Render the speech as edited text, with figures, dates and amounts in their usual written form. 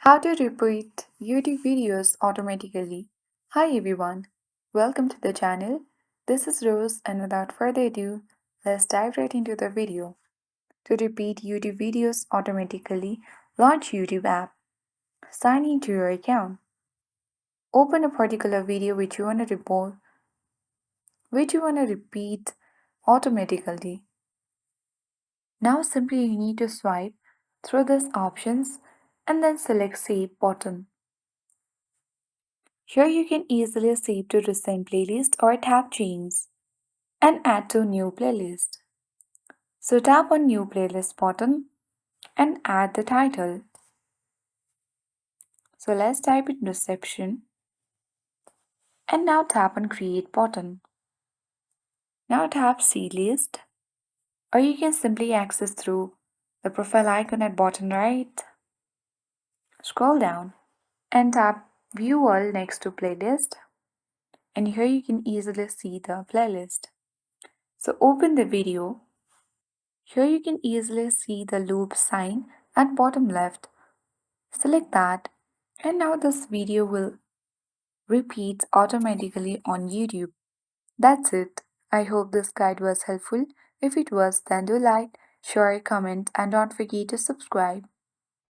How to repeat YouTube videos automatically. Hi everyone, welcome to the channel. This is Rose, and without further ado, let's dive right into the video. To repeat YouTube videos automatically, launch YouTube app. Sign into your account. Open a particular video which you want to repeat automatically. Now simply you need to swipe through these options and then select Save button. Here you can easily save to recent playlist or tap Change and add to new playlist. So tap on New Playlist button and add the title. So let's type in Reception and now tap on Create button. Now tap See List, or you can simply access through the profile icon at bottom right. Scroll down and tap View All next to Playlist, and here you can easily see the playlist. So open the video. Here you can easily see the loop sign at bottom left. Select that, and now this video will repeat automatically on YouTube. That's it. I hope this guide was helpful. If it was, then do like, share, comment, and don't forget to subscribe.